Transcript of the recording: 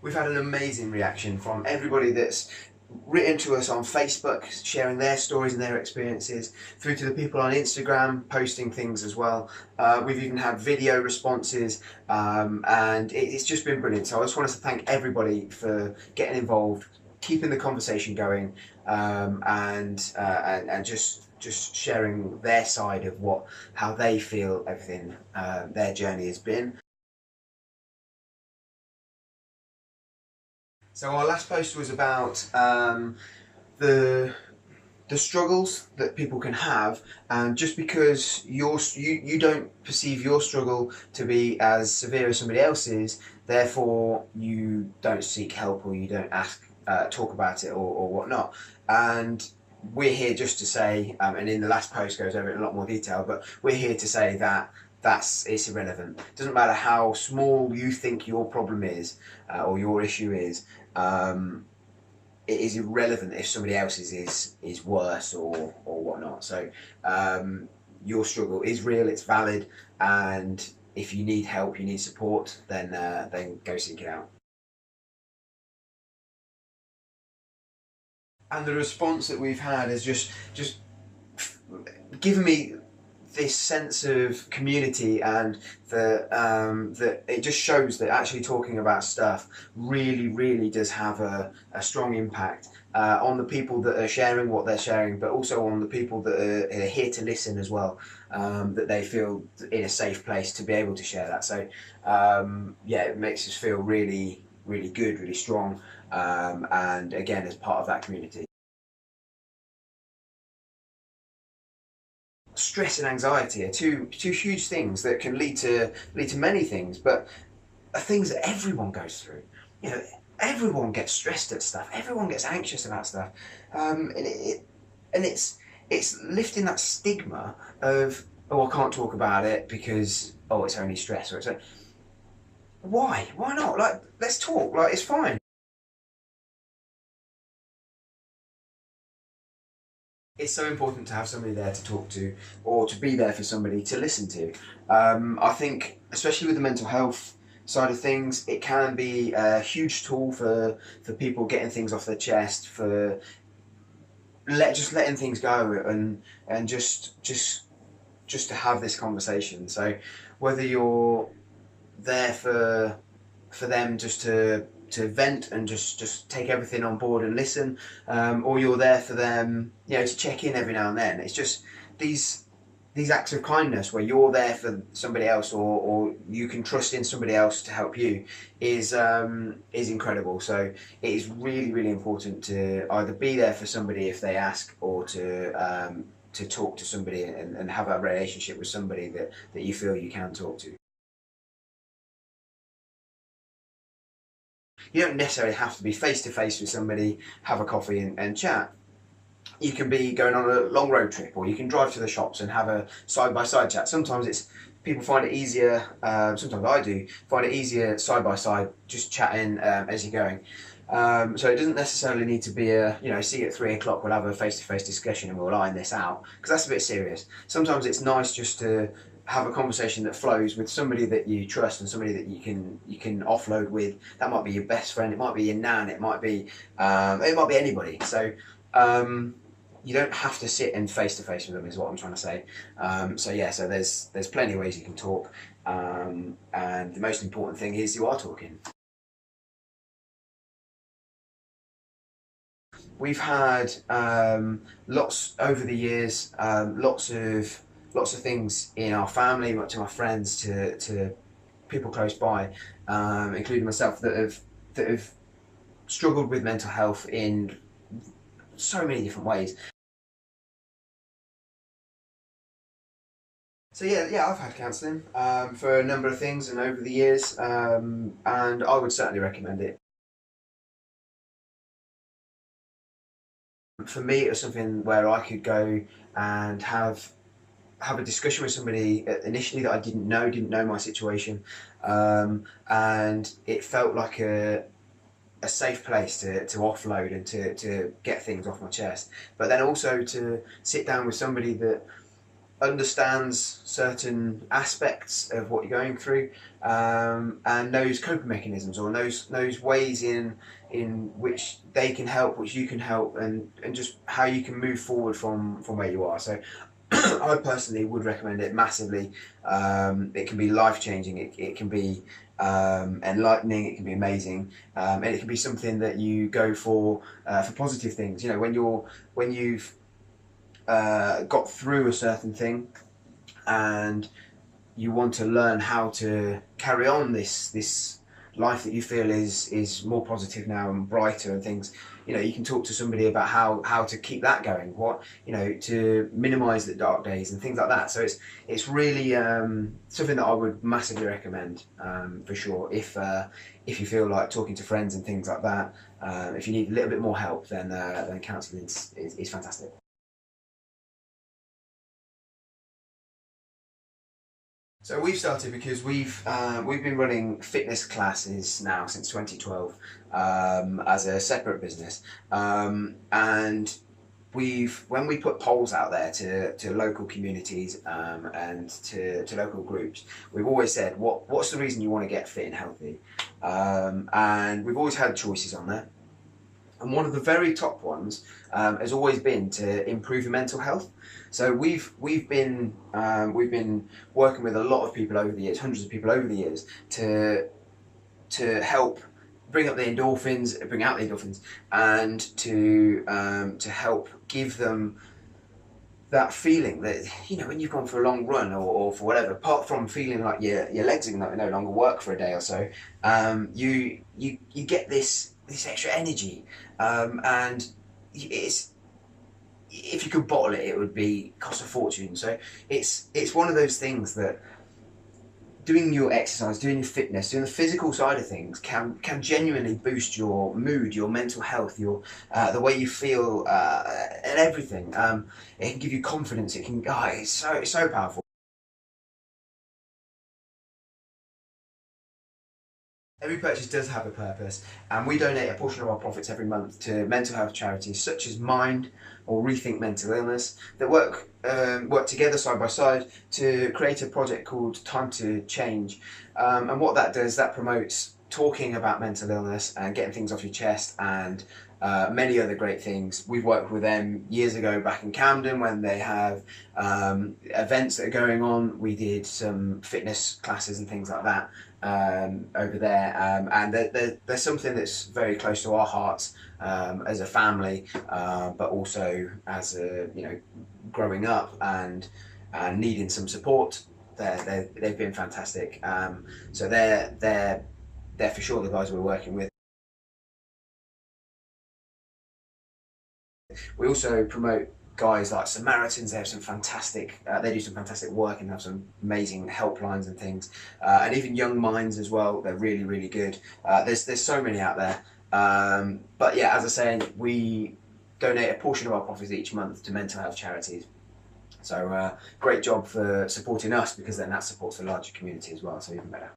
We've had an amazing reaction from everybody that's written to us on Facebook, sharing their stories and their experiences, through to the people on Instagram posting things as well. We've even had video responses, and it's just been brilliant. So I just wanted to thank everybody for getting involved, keeping the conversation going, and just sharing their side of how they feel everything their journey has been. So our last post was about the struggles that people can have, and just because you don't perceive your struggle to be as severe as somebody else's, therefore you don't seek help or you don't talk about it or whatnot. And we're here just to say, and in the last post goes over it in a lot more detail, but we're here to say that it's irrelevant. It doesn't matter how small you think your problem is or your issue is. It is irrelevant if somebody else's is worse or whatnot. So your struggle is real, it's valid, and if you need help, you need support, then go seek it out. And the response that we've had has just given me this sense of community, and that it just shows that actually talking about stuff really does have a strong impact on the people that are sharing what they're sharing, but also on the people that are here to listen as well, that they feel in a safe place to be able to share that. So yeah, it makes us feel really good, really strong, and again, as part of that community. Stress and anxiety are two huge things that can lead to many things, but are things that everyone goes through. You know, everyone gets stressed at stuff. Everyone gets anxious about stuff, and it's lifting that stigma of, oh, I can't talk about it because, oh, it's only stress, or it's why not? Like, let's talk. Like, it's fine. It's so important to have somebody there to talk to, or to be there for somebody to listen to. I think, especially with the mental health side of things, it can be a huge tool for people getting things off their chest, for just letting things go, and just to have this conversation. So whether you're there for them just to vent and just take everything on board and listen, or you're there for them, you know, to check in every now and then. It's just these acts of kindness where you're there for somebody else, or you can trust in somebody else to help you, is incredible. So it is really important to either be there for somebody if they ask, or to talk to somebody and have a relationship with somebody that you feel you can talk to. You don't necessarily have to be face to face with somebody, have a coffee and chat. You can be going on a long road trip, or you can drive to the shops and have a side-by-side chat. Sometimes people find it easier, sometimes I do, find it easier side-by-side, just chatting as you're going. So it doesn't necessarily need to be see you at 3 o'clock, we'll have a face-to-face discussion and we'll iron this out, because that's a bit serious. Sometimes it's nice just to have a conversation that flows with somebody that you trust, and somebody that you can offload with. That might be your best friend, it might be your nan, it might be anybody. So you don't have to sit and face to face with them, is what I'm trying to say. So yeah, so there's plenty of ways you can talk, and the most important thing is you are talking. We've had lots over the years, lots of things in our family, to my friends, to people close by, including myself, that have struggled with mental health in so many different ways. So yeah, I've had counselling for a number of things and over the years, and I would certainly recommend it. For me, it was something where I could go and have a discussion with somebody initially that I didn't know my situation, and it felt like a safe place to offload and to get things off my chest, but then also to sit down with somebody that understands certain aspects of what you're going through, and knows coping mechanisms, or knows ways in which they can help, which you can help, and just how you can move forward from where you are. So I personally would recommend it massively. It can be life changing. It can be enlightening. It can be amazing, and it can be something that you go for positive things. You know, when you've got through a certain thing, and you want to learn how to carry on this life that you feel is more positive now and brighter and things. You know, you can talk to somebody about how to keep that going, what, you know, to minimise the dark days and things like that. So it's really something that I would massively recommend, for sure. If you feel like talking to friends and things like that, if you need a little bit more help, then counselling is fantastic. So we've started because we've been running fitness classes now since 2012, as a separate business, and when we put polls out there to local communities, and to local groups, we've always said what's the reason you want to get fit and healthy, and we've always had choices on there. And one of the very top ones has always been to improve your mental health. So we've been working with a lot of people over the years, hundreds of people over the years, to help bring out the endorphins, and to help give them that feeling that, you know, when you've gone for a long run, or for whatever, apart from feeling like your legs are no longer work for a day or so, you get this extra energy, and it's, if you could bottle it, it would be cost a fortune. So it's one of those things that doing your exercise, doing your fitness, doing the physical side of things can genuinely boost your mood, your mental health, your the way you feel, and everything. It can give you confidence. It can, it's so powerful. Every purchase does have a purpose, and we donate a portion of our profits every month to mental health charities such as Mind or Rethink Mental Illness that work together side by side to create a project called Time to Change. And what that does, that promotes talking about mental illness and getting things off your chest, and many other great things. We've worked with them years ago back in Camden when they have events that are going on. We did some fitness classes and things like that over there, and there's something that's very close to our hearts, as a family, but also as a, you know, growing up and needing some support. They've been fantastic. So they're for sure the guys we're working with. We also promote guys like Samaritans. They have some fantastic, they do some fantastic work and have some amazing helplines and things, and even Young Minds as well. They're really good. There's so many out there, but yeah, as I say, we donate a portion of our profits each month to mental health charities. So great job for supporting us, because then that supports the larger community as well, so even better.